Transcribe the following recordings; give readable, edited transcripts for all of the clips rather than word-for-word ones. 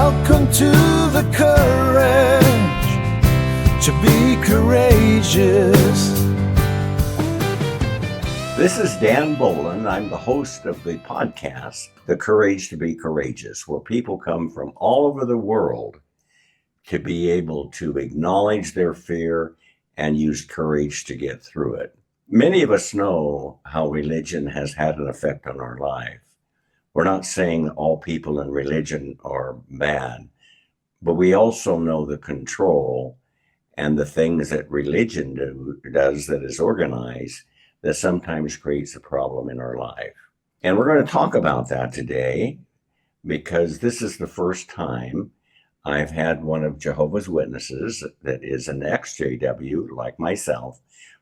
Welcome to the courage to be courageous. This is Dan Bolen. I'm the host of the podcast, The Courage to Be Courageous, where people come from all over the world to be able to acknowledge their fear and use courage to get through it. Many of us know how religion has had an effect on our life. We're not saying all people in religion are bad, but we also know the control and the things that religion does that is organized that sometimes creates a problem in our life. And we're going to talk about that today because this is the first time I've had one of Jehovah's Witnesses that is an ex-JW like myself.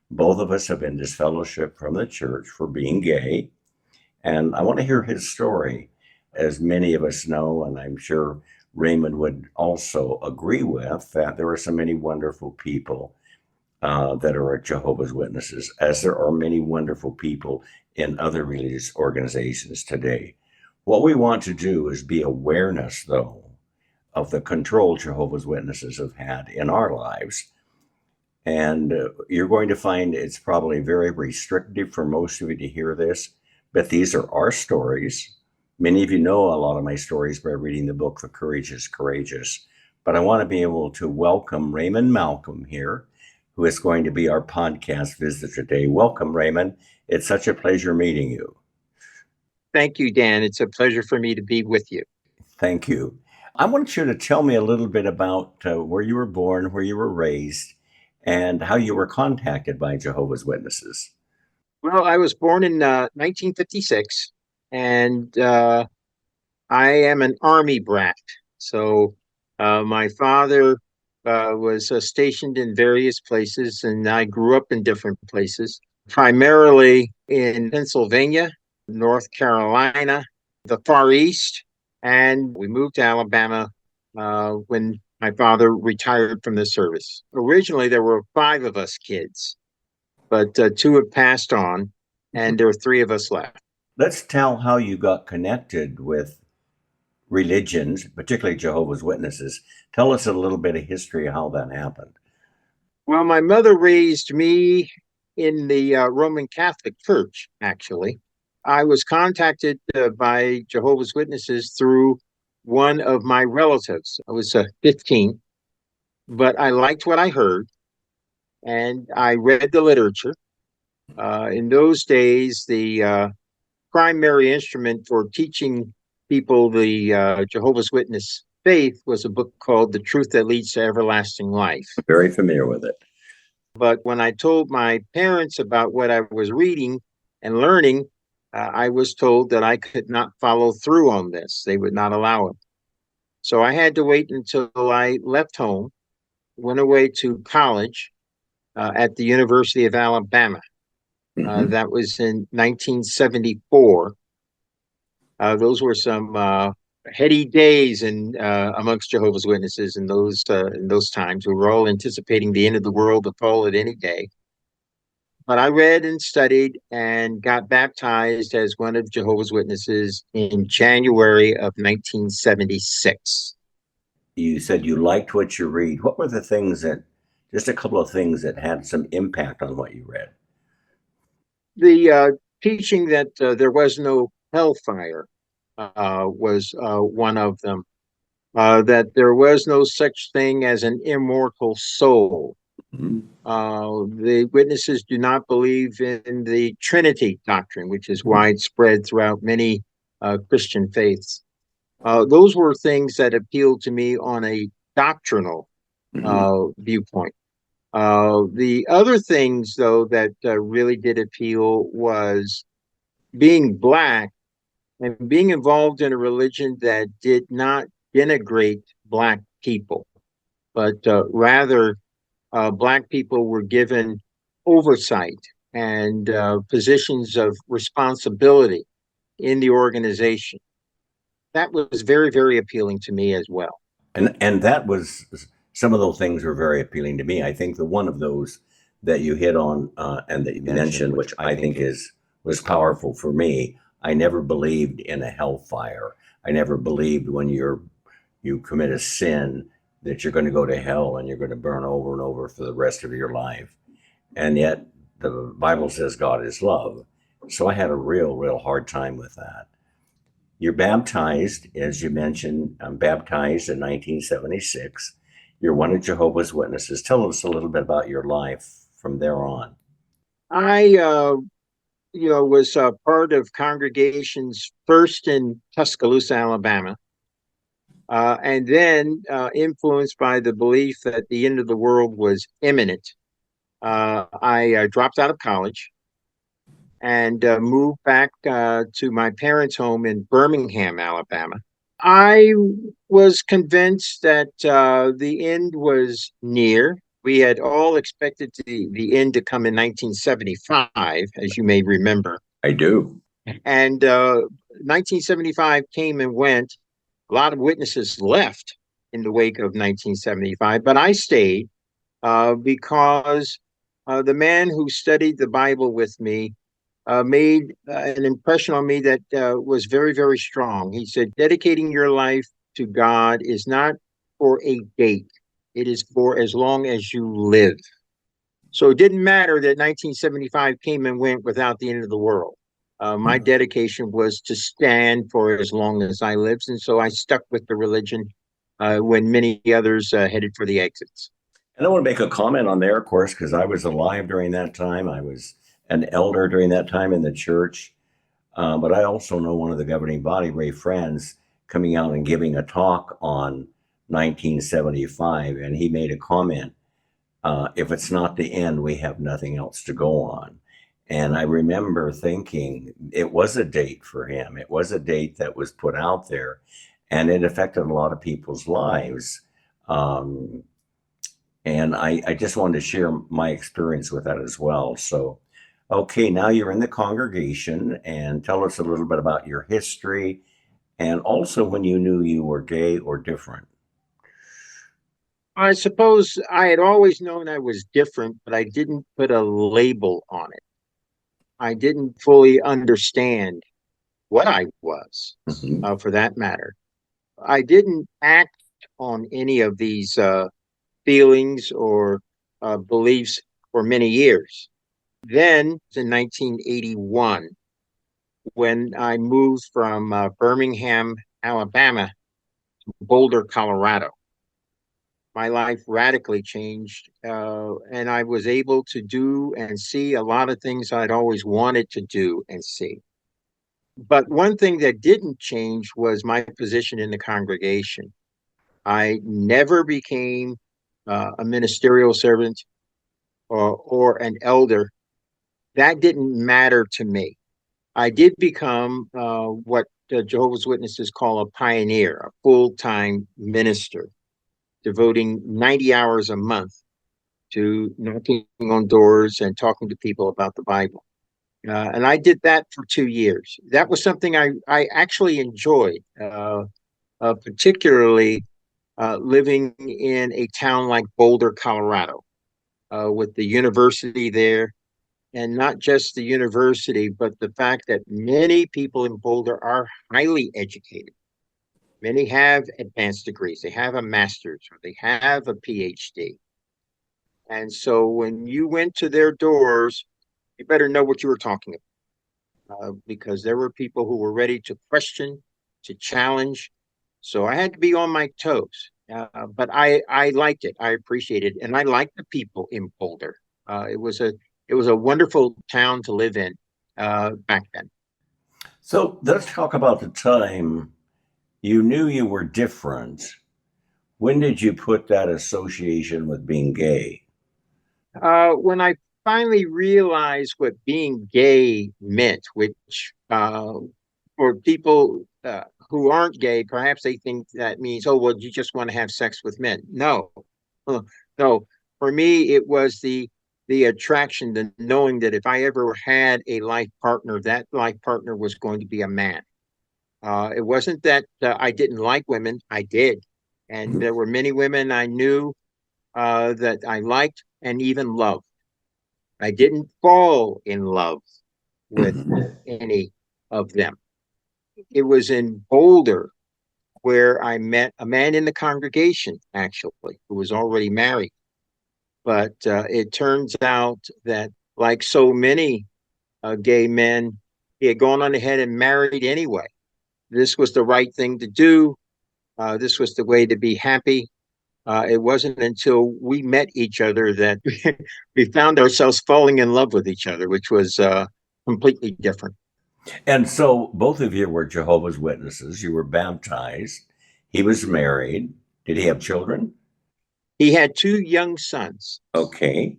Both of us have been disfellowshipped from the church for being gay. And I want to hear his story. As many of us know, and I'm sure Raymond would also agree with, that there are so many wonderful people that are Jehovah's Witnesses, as there are many wonderful people in other religious organizations today. What we want to do is be awareness, though, of the control Jehovah's Witnesses have had in our lives. And you're going to find it's probably very restrictive for most of you to hear this, but these are our stories. Many of you know a lot of my stories by reading the book, The Courage is Courageous. But I want to be able to welcome Raymond Macon here, who is going to be our podcast visitor today. Welcome, Raymond. It's such a pleasure meeting you. Thank you, Dan. It's a pleasure for me to be with you. Thank you. I want you to tell me a little bit about where you were born, where you were raised, and how you were contacted by Jehovah's Witnesses. Well, I was born in 1956, and I am an Army brat. So my father was stationed in various places, and I grew up in different places, primarily in Pennsylvania, North Carolina, the Far East, and we moved to Alabama when my father retired from the service. Originally, there were 5 of us kids, but 2 have passed on, and there are 3 of us left. Let's tell how you got connected with religions, particularly Jehovah's Witnesses. Tell us a little bit of history of how that happened. Well, my mother raised me in the Roman Catholic Church, actually. I was contacted by Jehovah's Witnesses through one of my relatives. I was 15, but I liked what I heard, and I read the literature. In those days, the primary instrument for teaching people the Jehovah's Witness faith was a book called The Truth That Leads to Everlasting Life. Very familiar with it. But when I told my parents about what I was reading and learning, I was told that I could not follow through on this. They would not allow it. So I had to wait until I left home, went away to college at the University of Alabama. That was in 1974. Those were some heady days amongst Jehovah's Witnesses in those times. We were all anticipating the end of the world to fall at any day. But I read and studied and got baptized as one of Jehovah's Witnesses in January of 1976. You said you liked what you read. What were the things just a couple of things that had some impact on what you read? The teaching that there was no hellfire was one of them. That there was no such thing as an immortal soul. The witnesses do not believe in the Trinity doctrine, which is widespread throughout many Christian faiths. Those were things that appealed to me on a doctrinal viewpoint. The other things, though, that really did appeal was being Black and being involved in a religion that did not denigrate Black people, but rather Black people were given oversight and positions of responsibility in the organization. That was very, very appealing to me as well. And that was, some of those things were very appealing to me. I think the one of those that you hit on and that you mentioned, which I think was powerful for me, I never believed in a hellfire. I never believed when you're you commit a sin, that you're going to go to hell and you're going to burn over and over for the rest of your life. And yet the Bible says God is love. So I had a real hard time with that. You're baptized, as you mentioned. I'm baptized in 1976. You're one of Jehovah's Witnesses. Tell us a little bit about your life from there on. I, was part of congregations first in Tuscaloosa, Alabama, and then influenced by the belief that the end of the world was imminent. I dropped out of college and moved back to my parents' home in Birmingham, Alabama. I was convinced that the end was near. We had all expected the end to come in 1975, as you may remember. I do. And 1975 came and went. A lot of witnesses left in the wake of 1975, but I stayed because the man who studied the Bible with me made an impression on me that was very strong. He said, dedicating your life to God is not for a date, it is for as long as you live. So it didn't matter that 1975 came and went without the end of the world. My dedication was to stand for as long as I lived. And so I stuck with the religion when many others headed for the exits. And I want to make a comment on there, of course, because I was alive during that time. I was an elder during that time in the church. But I also know one of the governing body, Ray Friends, coming out and giving a talk on 1975. And he made a comment, if it's not the end, we have nothing else to go on. And I remember thinking it was a date for him. It was a date that was put out there, and it affected a lot of people's lives. And I just wanted to share my experience with that as well. So, okay, now you're in the congregation, and tell us a little bit about your history and also when you knew you were gay or different. I suppose I had always known I was different, but I didn't put a label on it. I didn't fully understand what I was, Mhm. for that matter. I didn't act on any of these feelings or beliefs for many years. Then, in 1981, when I moved from Birmingham, Alabama, to Boulder, Colorado, my life radically changed, and I was able to do and see a lot of things I'd always wanted to do and see. But one thing that didn't change was my position in the congregation. I never became a ministerial servant or an elder. That didn't matter to me. I did become what Jehovah's Witnesses call a pioneer, a full time minister, devoting 90 hours a month to knocking on doors and talking to people about the Bible. And I did that for 2 years. That was something I actually enjoyed, particularly living in a town like Boulder, Colorado, with the university there. And not just the university, but the fact that many people in Boulder are highly educated. Many have advanced degrees, they have a master's, or they have a PhD. And so when you went to their doors, you better know what you were talking about, because there were people who were ready to question, to challenge. So I had to be on my toes. But I liked it. I appreciated it. And I liked the people in Boulder. It was a wonderful town to live in back then. So let's talk about the time you knew you were different. When did you put that association with being gay? When I finally realized what being gay meant, which for people who aren't gay, perhaps they think that means, oh, well, you just want to have sex with men. No, Uh, no. For me, it was the attraction, the knowing that if I ever had a life partner, that life partner was going to be a man. It wasn't that I didn't like women; I did, and there were many women I knew that I liked and even loved. I didn't fall in love with any of them. It was in Boulder where I met a man in the congregation, actually, who was already married. But it turns out that, like so many gay men, he had gone on ahead and married anyway. This was the right thing to do. This was the way to be happy. It wasn't until we met each other that we found ourselves falling in love with each other, which was completely different. And so both of you were Jehovah's Witnesses. You were baptized. He was married. Did he have children? He had two young sons. Okay.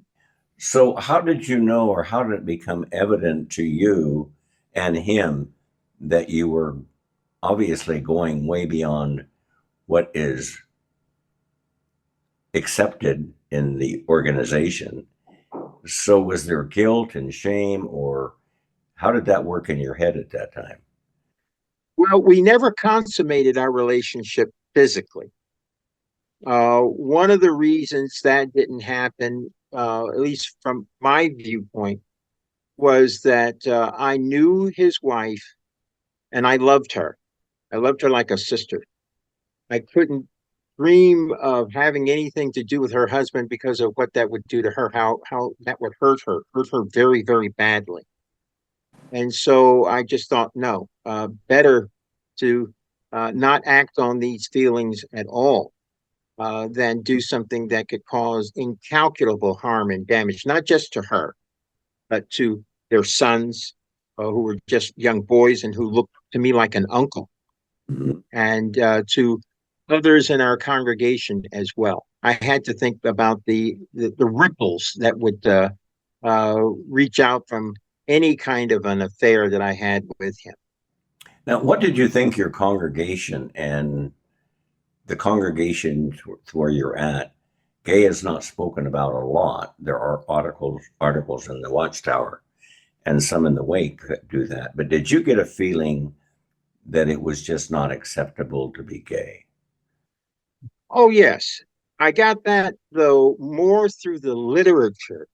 So how did you know, or how did it become evident to you and him that you were obviously going way beyond what is accepted in the organization? So was there guilt and shame, or how did that work in your head at that time? Well, we never consummated our relationship physically. One of the reasons that didn't happen, at least from my viewpoint, was that I knew his wife and I loved her. I loved her like a sister. I couldn't dream of having anything to do with her husband because of what that would do to her, how that would hurt her very, very badly. And so I just thought, no, better to not act on these feelings at all than do something that could cause incalculable harm and damage, not just to her, but to their sons, who were just young boys and who looked to me like an uncle, Mhm. and to others in our congregation as well. I had to think about the ripples that would reach out from any kind of an affair that I had with him. Now, what did you think your congregation and the congregation where you're at? Gay is not spoken about a lot. There are articles in the Watchtower and some in the Wake that do that. But did you get a feeling that it was just not acceptable to be gay? Oh, yes. I got that, though, more through the literature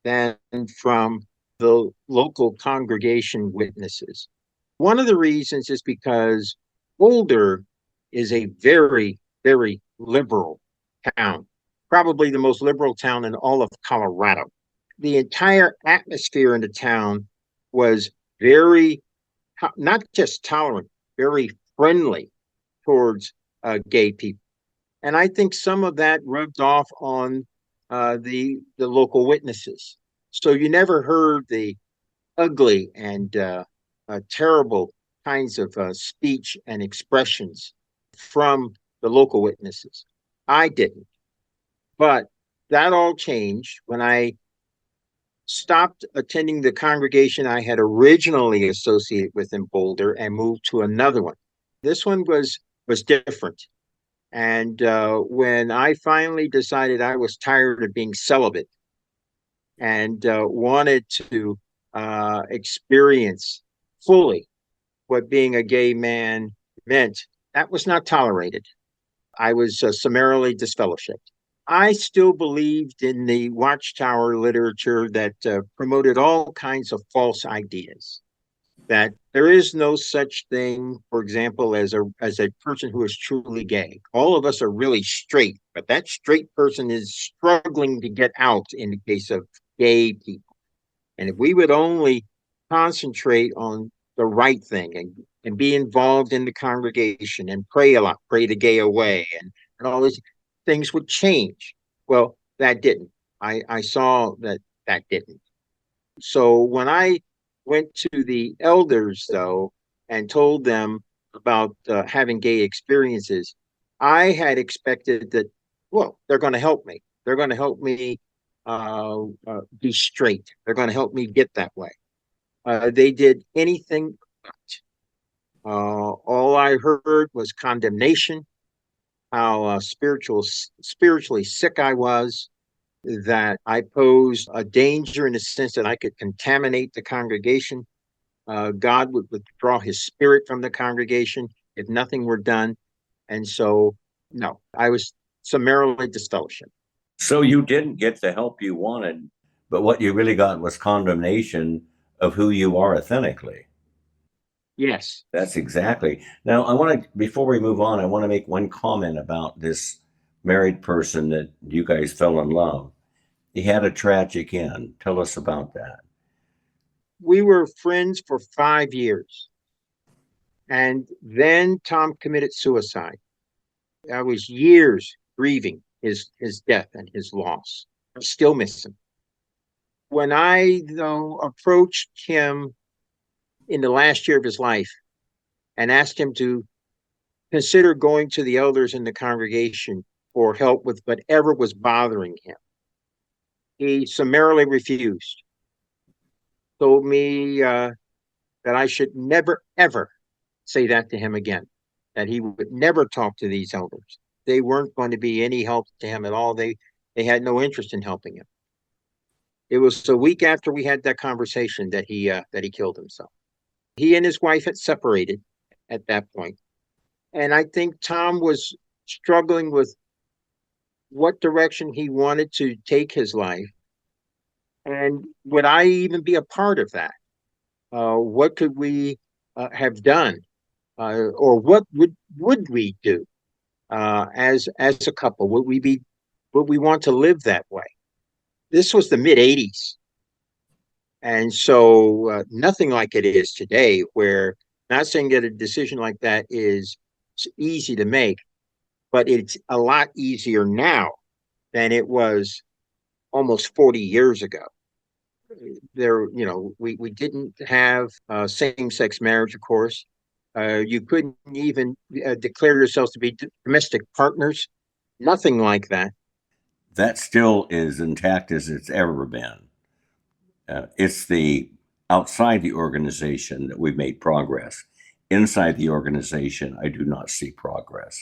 than from the local congregation witnesses. One of the reasons is because Boulder is a very, very liberal town, probably the most liberal town in all of Colorado. The entire atmosphere in the town was very, not just tolerant, very friendly towards gay people. And I think some of that rubbed off on the local witnesses. So you never heard the ugly and terrible kinds of speech and expressions from the local witnesses. I didn't, but that all changed when I stopped attending the congregation I had originally associated with in Boulder and moved to another one. This one was different. And when I finally decided I was tired of being celibate and wanted to experience fully what being a gay man meant, that was not tolerated. I was summarily disfellowshipped. I still believed in the Watchtower literature that promoted all kinds of false ideas. That there is no such thing, for example, as a person who is truly gay. All of us are really straight, but that straight person is struggling to get out in the case of gay people. And if we would only concentrate on the right thing and be involved in the congregation and pray a lot, pray the gay away, and all these things would change. Well, that didn't. I saw that that didn't. So when I went to the elders, though, and told them about having gay experiences, I had expected that, well, they're going to help me. They're going to help me be straight. They're going to help me get that way. They did anything but. All I heard was condemnation, how spiritually sick I was, that I posed a danger in the sense that I could contaminate the congregation. God would withdraw his spirit from the congregation if nothing were done. And so, no, I was summarily disfellowshipped. So you didn't get the help you wanted, but what you really got was condemnation of who you are authentically. Yes. That's exactly. Now, before we move on, I want to make one comment about this married person that you guys fell in love. He had a tragic end. Tell us about that. We were friends for 5 years. And then Tom committed suicide. I was years grieving his death and his loss. I still miss him. When I, though, approached him in the last year of his life and asked him to consider going to the elders in the congregation for help with whatever was bothering him, he summarily refused, told me that I should never, ever say that to him again, that he would never talk to these elders. They weren't going to be any help to him at all. They had no interest in helping him. It was a week after we had that conversation that he killed himself. He and his wife had separated at that point, and I think Tom was struggling with what direction he wanted to take his life, and would I even be a part of that? What could we have done, or what would we do as a couple? Would we want to live that way? This was the mid '80s, and so nothing like it is today. Where, not saying that a decision like that is easy to make, but it's a lot easier now than it was almost 40 years ago. We didn't have same-sex marriage, of course. You couldn't even declare yourselves to be domestic partners. Nothing like that. That still is intact as it's ever been. It's the outside the organization that we've made progress. Inside the organization, I do not see progress.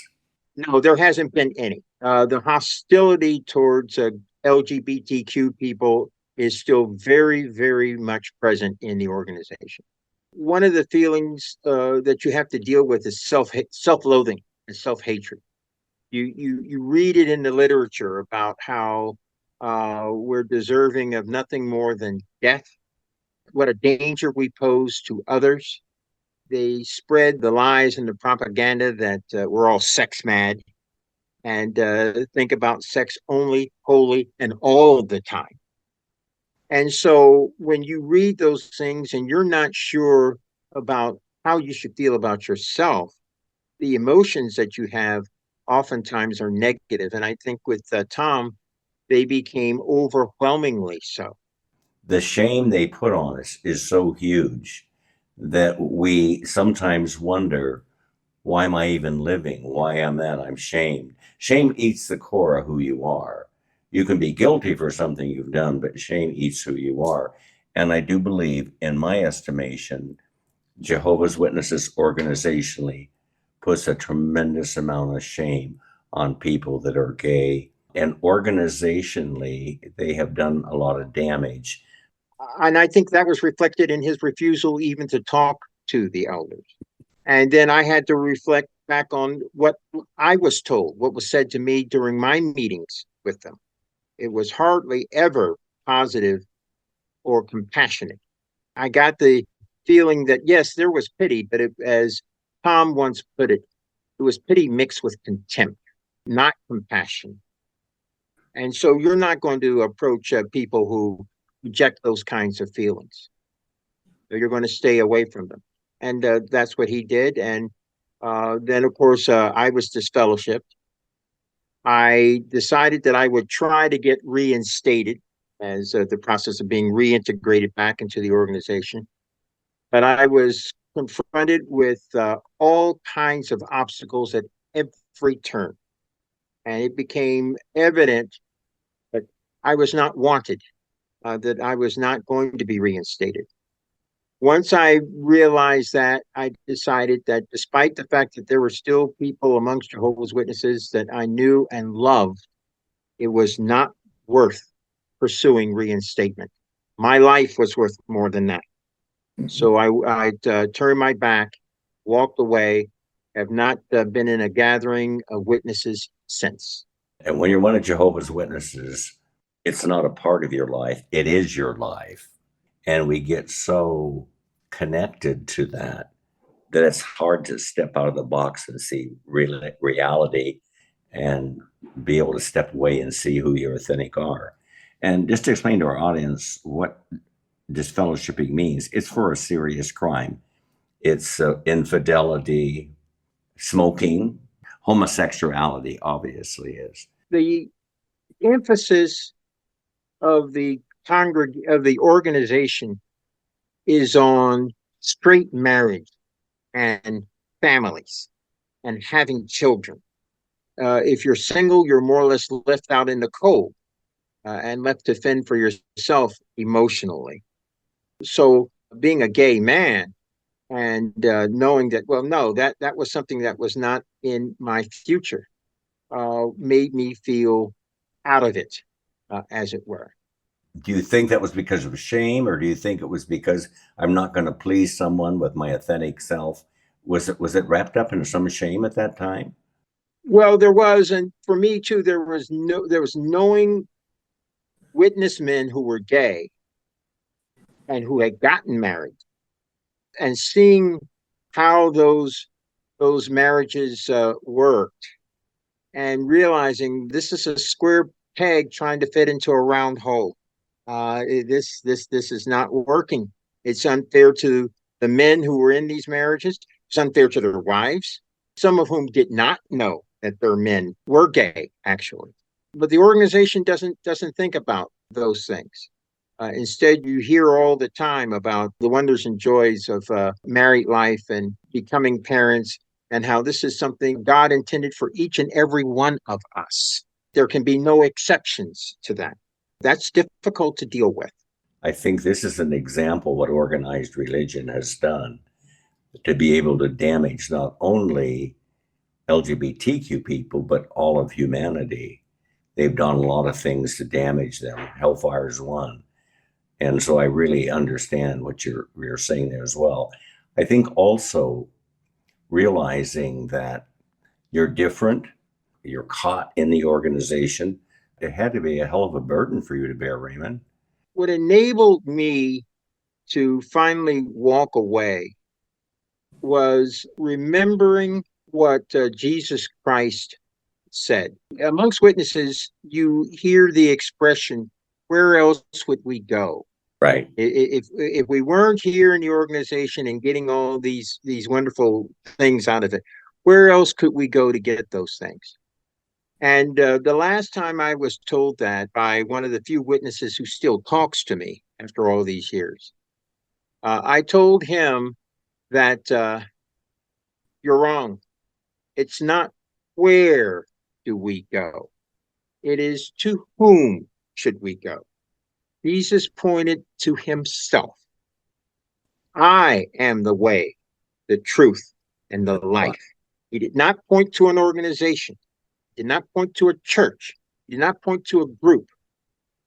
No, there hasn't been any. The hostility towards LGBTQ people is still very, very much present in the organization. One of the feelings that you have to deal with is self-loathing and self-hatred. You read it in the literature about how we're deserving of nothing more than death, what a danger we pose to others. They spread the lies and the propaganda that we're all sex mad and think about sex only, wholly, and all the time. And so when you read those things and you're not sure about how you should feel about yourself, the emotions that you have oftentimes are negative. And I think with Tom, they became overwhelmingly so. The shame they put on us is so huge that we sometimes wonder, why am I even living? Why am that? I'm shamed. Shame eats the core of who you are. You can be guilty for something you've done, but shame eats who you are. And I do believe, in my estimation, Jehovah's Witnesses organizationally puts a tremendous amount of shame on people that are gay. And organizationally, they have done a lot of damage. And I think that was reflected in his refusal even to talk to the elders. And then I had to reflect back on what I was told, what was said to me during my meetings with them. It was hardly ever positive or compassionate. I got the feeling that, yes, there was pity, but as Tom once put it, it was pity mixed with contempt, not compassion. And so you're not going to approach people who reject those kinds of feelings. You're going to stay away from them. And that's what he did. And then, of course, I was disfellowshipped. I decided that I would try to get reinstated as the process of being reintegrated back into the organization. But I was confronted with all kinds of obstacles at every turn. And it became evident that I was not wanted, that I was not going to be reinstated. Once I realized that, I decided that despite the fact that there were still people amongst Jehovah's Witnesses that I knew and loved, it was not worth pursuing reinstatement. My life was worth more than that. So I turned my back, walked away, have not been in a gathering of witnesses since. And when you're one of Jehovah's Witnesses, it's not a part of your life, it is your life. And we get so connected to that that it's hard to step out of the box and see reality and be able to step away and see who your authentic are. And just to explain to our audience what disfellowshipping means, it's for a serious crime. It's infidelity, smoking, homosexuality, obviously is. The emphasis of the of the organization is on straight marriage and families and having children. If you're single, you're more or less left out in the cold and left to fend for yourself emotionally. So, being a gay man and knowing that, well, no, that was something that was not in my future, made me feel out of it, as it were. Do you think that was because of shame, or do you think it was because I'm not going to please someone with my authentic self? Was it wrapped up in some shame at that time? Well, there was, and for me too, there was knowing witness men who were gay and who had gotten married, and seeing how those marriages worked, and realizing this is a square peg trying to fit into a round hole. This is not working. It's unfair to the men who were in these marriages. It's unfair to their wives, some of whom did not know that their men were gay, actually. But the organization doesn't think about those things. Instead, you hear all the time about the wonders and joys of married life and becoming parents, and how this is something God intended for each and every one of us. There can be no exceptions to that. That's difficult to deal with. I think this is an example what organized religion has done to be able to damage not only LGBTQ people, but all of humanity. They've done a lot of things to damage them. Hellfire is one. And so I really understand what you're saying there as well. I think also realizing that you're different, you're caught in the organization. It had to be a hell of a burden for you to bear, Raymond. What enabled me to finally walk away was remembering what Jesus Christ said. Amongst witnesses, you hear the expression, where else would we go? Right. If we weren't here in the organization and getting all these wonderful things out of it, where else could we go to get those things? And the last time I was told that by one of the few witnesses who still talks to me after all these years, I told him that you're wrong. It's not where do we go? It is to whom should we go? Jesus pointed to himself. I am the way, the truth, and the life. He did not point to an organization. He did not point to a church. He did not point to a group.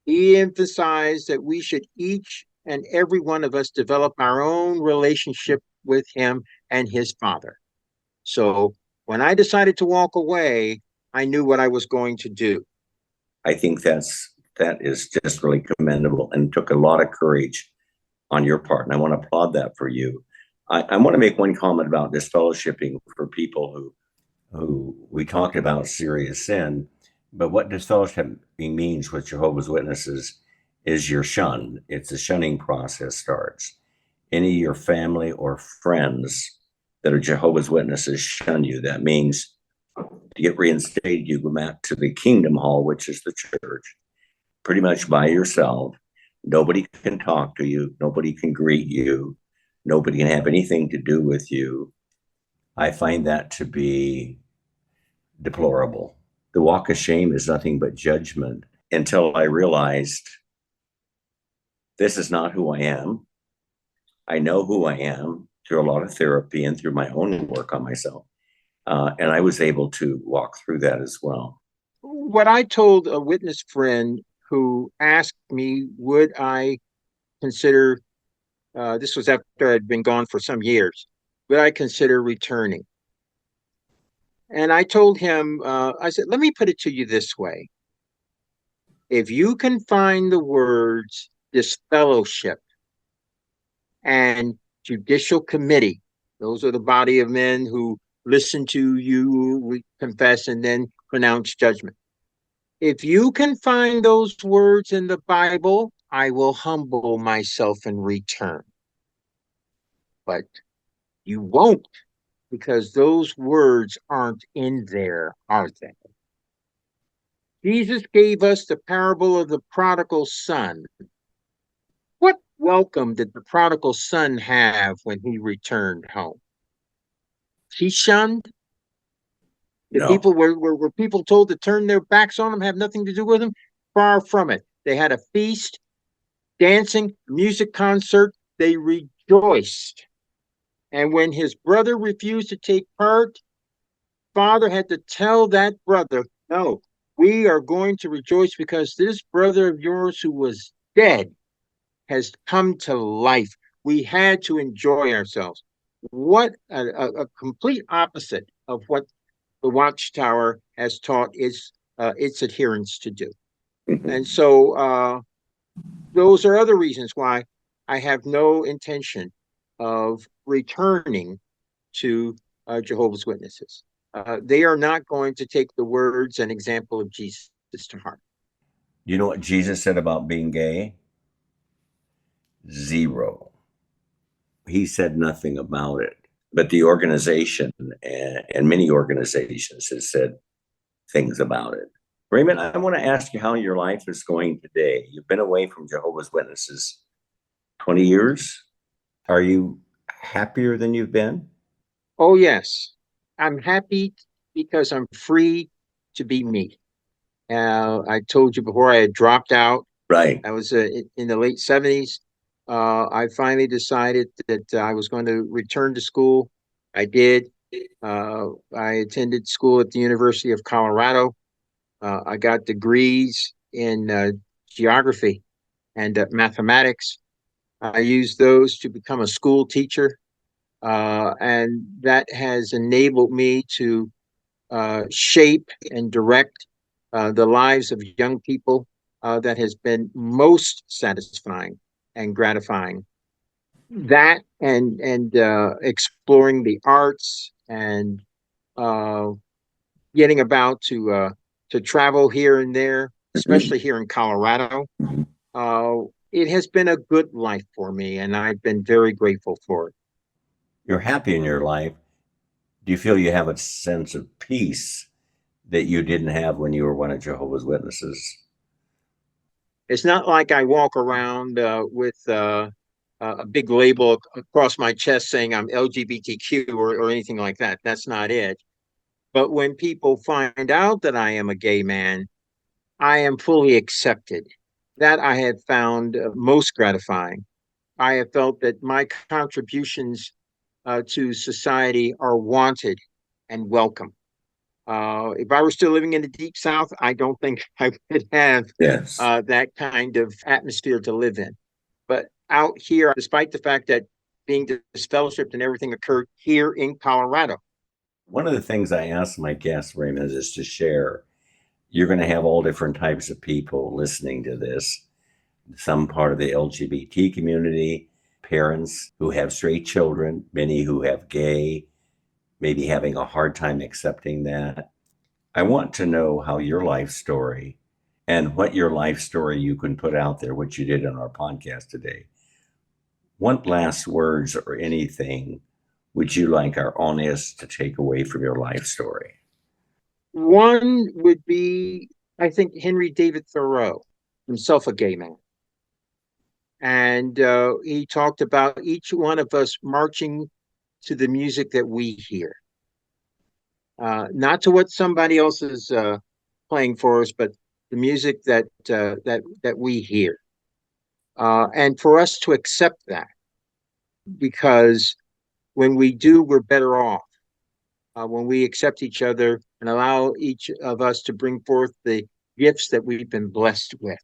He emphasized that we should each and every one of us develop our own relationship with him and his Father. So when I decided to walk away, I knew what I was going to do. I think that is just really commendable and took a lot of courage on your part. And I want to applaud that for you. I want to make one comment about disfellowshipping for people who we talked about serious sin, but what disfellowshipping means with Jehovah's Witnesses is you're shunned. It's a shunning process starts. Any of your family or friends that are Jehovah's Witnesses shun you. That means to get reinstated, you go back to the Kingdom Hall, which is the church, pretty much by yourself. Nobody can talk to you. Nobody can greet you. Nobody can have anything to do with you. I find that to be deplorable. The walk of shame is nothing but judgment until I realized this is not who I am. I know who I am through a lot of therapy and through my own work on myself. And I was able to walk through that as well. What I told a witness friend who asked me, would I consider, this was after I'd been gone for some years, would I consider returning? And I told him, I said, let me put it to you this way. If you can find the words disfellowship and judicial committee Those are the body of men who listen to you confess and then pronounce judgment. If you can find those words in the Bible, I will humble myself in return. But you won't, because those words aren't in there, are they? Jesus gave us the parable of the prodigal son. What welcome did the prodigal son have when he returned home? He shunned. The No. people were people told to turn their backs on him, have nothing to do with him? Far from it. They had a feast, dancing, music concert. They rejoiced. And when his brother refused to take part, father had to tell that brother, no, we are going to rejoice because this brother of yours who was dead has come to life. We had to enjoy ourselves. What a complete opposite of what the Watchtower has taught its adherents to do. And so those are other reasons why I have no intention of returning to Jehovah's Witnesses. They are not going to take the words and example of Jesus to heart. You know what Jesus said about being gay? Zero. He said nothing about it. But the organization and many organizations has said things about it. Raymond, I want to ask you how your life is going today. You've been away from Jehovah's Witnesses 20 years. Are you happier than you've been? Oh, yes. I'm happy because I'm free to be me. I told you before I had dropped out. Right. I was in the late 70s. I finally decided that I was going to return to school. I did. I attended school at the University of Colorado. I got degrees in geography and mathematics. I used those to become a school teacher, and that has enabled me to shape and direct the lives of young people. That has been most satisfying and gratifying. That and exploring the arts and uh, getting about to travel here and there, especially here in Colorado. It has been a good life for me, and I've been very grateful for it. You're happy in your life. Do you feel you have a sense of peace that you didn't have when you were one of Jehovah's Witnesses? It's not like I walk around with a big label across my chest saying I'm LGBTQ or anything like that. That's not it. But when people find out that I am a gay man, I am fully accepted. That I have found most gratifying. I have felt that my contributions to society are wanted and welcome. If I were still living in the deep South, I don't think I would have Yes. that kind of atmosphere to live in. But out here, despite the fact that being disfellowshipped and everything occurred here in Colorado. One of the things I ask my guests, Raymond, is to share. You're going to have all different types of people listening to this. Some part of the LGBT community, parents who have straight children, many who have gay, maybe having a hard time accepting that. I want to know how your life story and what your life story you can put out there, what you did on our podcast today. What last words or anything would you like our audience to take away from your life story? One would be, I think, Henry David Thoreau, himself a gay man. And he talked about each one of us marching to the music that we hear, not to what somebody else is playing for us, but the music that we hear, and for us to accept that, because when we do, we're better off. When we accept each other and allow each of us to bring forth the gifts that we've been blessed with.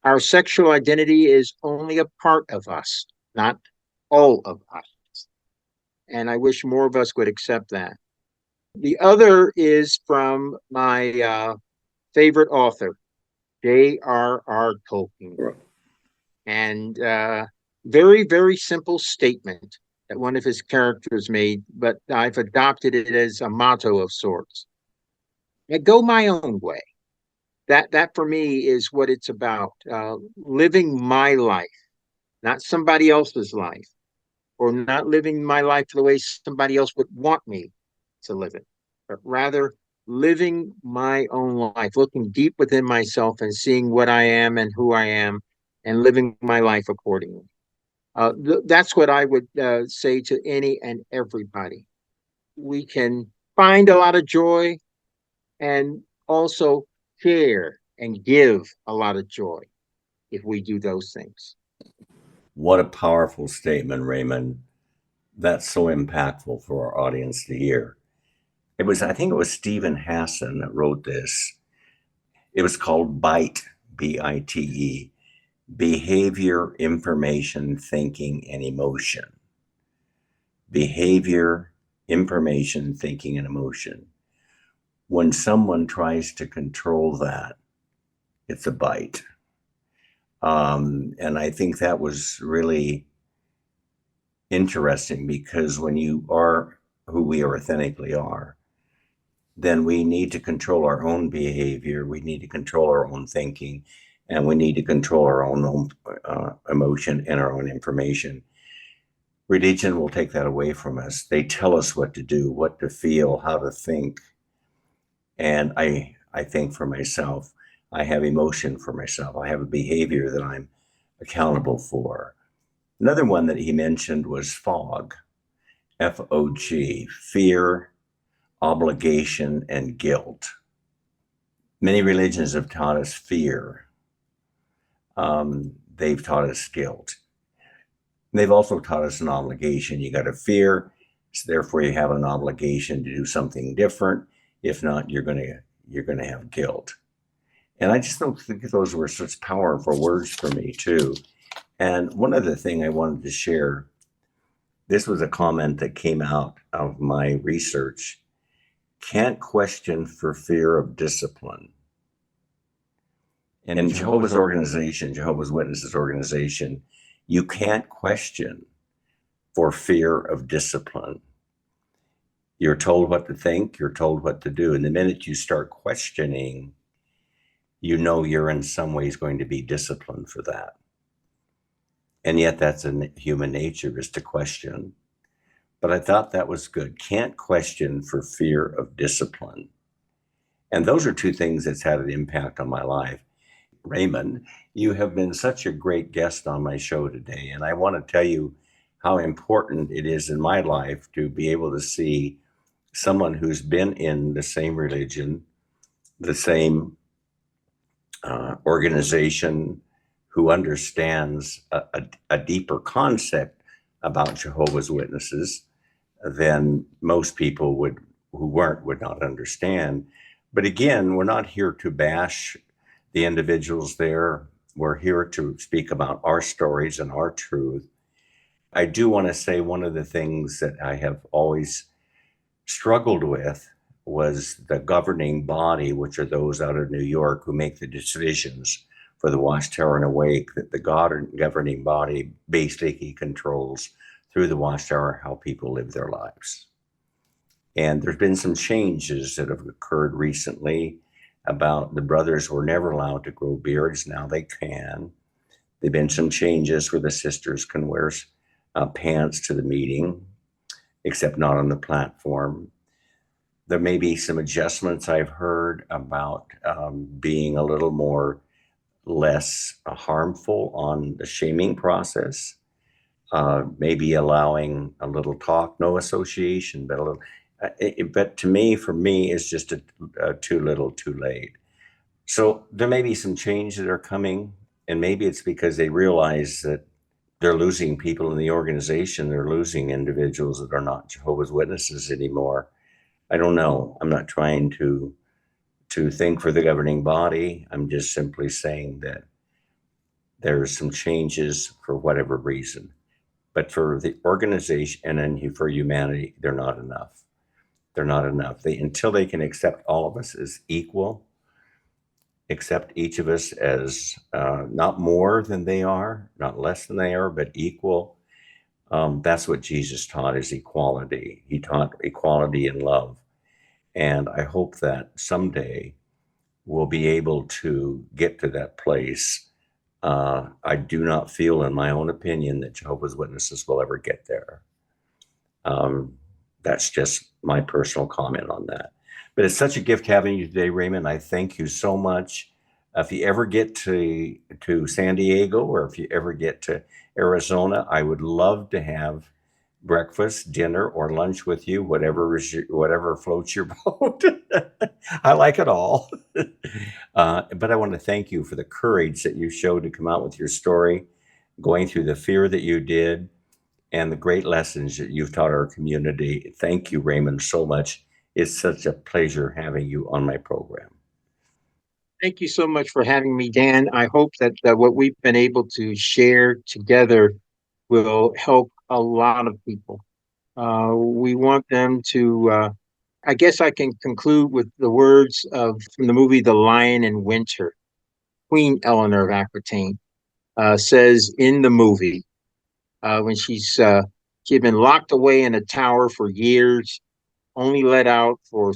Our sexual identity is only a part of us, not all of us. And I wish more of us would accept that. The other is from my favorite author, J.R.R. Tolkien. And very, very simple statement. that one of his characters made, but I've adopted it as a motto of sorts. I go my own way. That for me is what it's about. Living my life, not somebody else's life, or not living my life the way somebody else would want me to live it, but rather living my own life, looking deep within myself and seeing what I am and who I am, and living my life accordingly. That's what I would say to any and everybody. We can find a lot of joy and also share and give a lot of joy if we do those things. What a powerful statement, Raymond. That's so impactful for our audience to hear. I think it was Stephen Hassan that wrote this. It was called BITE, BITE, Behavior, Information, Thinking, and Emotion. Behavior, information, thinking, and emotion. When someone tries to control that, it's a bite. And I think that was really interesting, because when you are who we authentically are, then we need to control our own behavior. We need to control our own thinking, and we need to control our own emotion and our own information. Religion will take that away from us. They tell us what to do, what to feel, how to think. And I think for myself, I have emotion for myself. I have a behavior that I'm accountable for. Another one that he mentioned was fog, FOG, fear, obligation, and guilt. Many religions have taught us fear. They've taught us guilt. They've also taught us an obligation. You got to fear, so therefore you have an obligation to do something different. If not, you're going to have guilt. And I just don't think those were such powerful words for me too. And one other thing I wanted to share, this was a comment that came out of my research. Can't question for fear of discipline. In Jehovah's organization, Jehovah's Witnesses organization, you can't question for fear of discipline. You're told what to think, you're told what to do. And the minute you start questioning, you know you're in some ways going to be disciplined for that. And yet that's in human nature, is to question. But I thought that was good. Can't question for fear of discipline. And those are two things that's had an impact on my life. Raymond, you have been such a great guest on my show today. And I want to tell you how important it is in my life to be able to see someone who's been in the same religion, the same organization, who understands a deeper concept about Jehovah's Witnesses than most people would not understand. But again, we're not here to bash the individuals there. We're here to speak about our stories and our truth. I do want to say one of the things that I have always struggled with was the governing body, which are those out of New York who make the decisions for the Watchtower and Awake, that the governing body basically controls through the Watchtower how people live their lives. And there's been some changes that have occurred recently about the brothers were never allowed to grow beards. Now they can. There've been some changes where the sisters can wear pants to the meeting, except not on the platform. There may be some adjustments I've heard about being a little more less harmful on the shaming process, maybe allowing a little talk, no association, but a little. But to me, for me, it's just a too little, too late. So there may be some change that are coming, and maybe it's because they realize that they're losing people in the organization. They're losing individuals that are not Jehovah's Witnesses anymore. I don't know. I'm not trying to think for the governing body. I'm just simply saying that there's some changes for whatever reason. But for the organization and then for humanity, they're not enough. They're not enough. Until they can accept all of us as equal, accept each of us as not more than they are, not less than they are, but equal. That's what Jesus taught, is equality. He taught equality in love. And I hope that someday we'll be able to get to that place. I do not feel, in my own opinion, that Jehovah's Witnesses will ever get there. That's just my personal comment on that. But it's such a gift having you today, Raymond. I thank you so much. If you ever get to San Diego, or if you ever get to Arizona, I would love to have breakfast, dinner, or lunch with you, whatever floats your boat. I like it all. But I want to thank you for the courage that you showed to come out with your story, going through the fear that you did, and the great lessons that you've taught our community. Thank you, Raymond, so much. It's such a pleasure having you on my program. Thank you so much for having me, Dan. I hope that what we've been able to share together will help a lot of people. We want them to, I guess I can conclude with the words from the movie The Lion in Winter. Queen Eleanor of Aquitaine says in the movie, when she'd been locked away in a tower for years, only let out for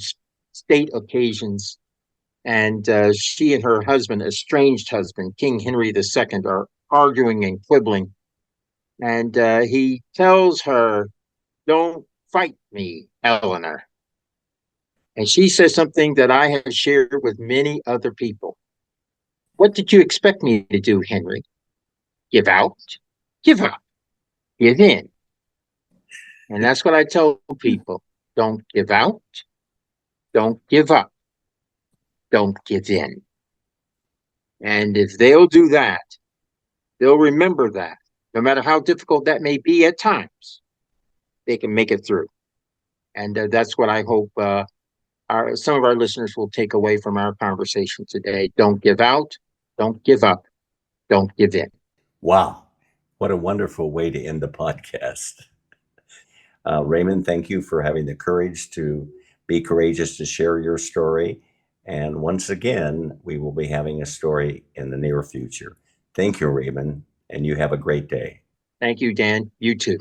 state occasions. And she and her husband, estranged husband, King Henry II, are arguing and quibbling. And he tells her, "Don't fight me, Eleanor." And she says something that I have shared with many other people. "What did you expect me to do, Henry? Give out? Give up? Give in?" And that's what I tell people. Don't give out. Don't give up. Don't give in. And if they'll do that, they'll remember that no matter how difficult that may be at times, they can make it through. And that's what I hope some of our listeners will take away from our conversation today. Don't give out. Don't give up. Don't give in. Wow. What a wonderful way to end the podcast. Raymond, thank you for having the courage to be courageous to share your story. And once again, we will be having a story in the near future. Thank you, Raymond, and you have a great day. Thank you, Dan. You too.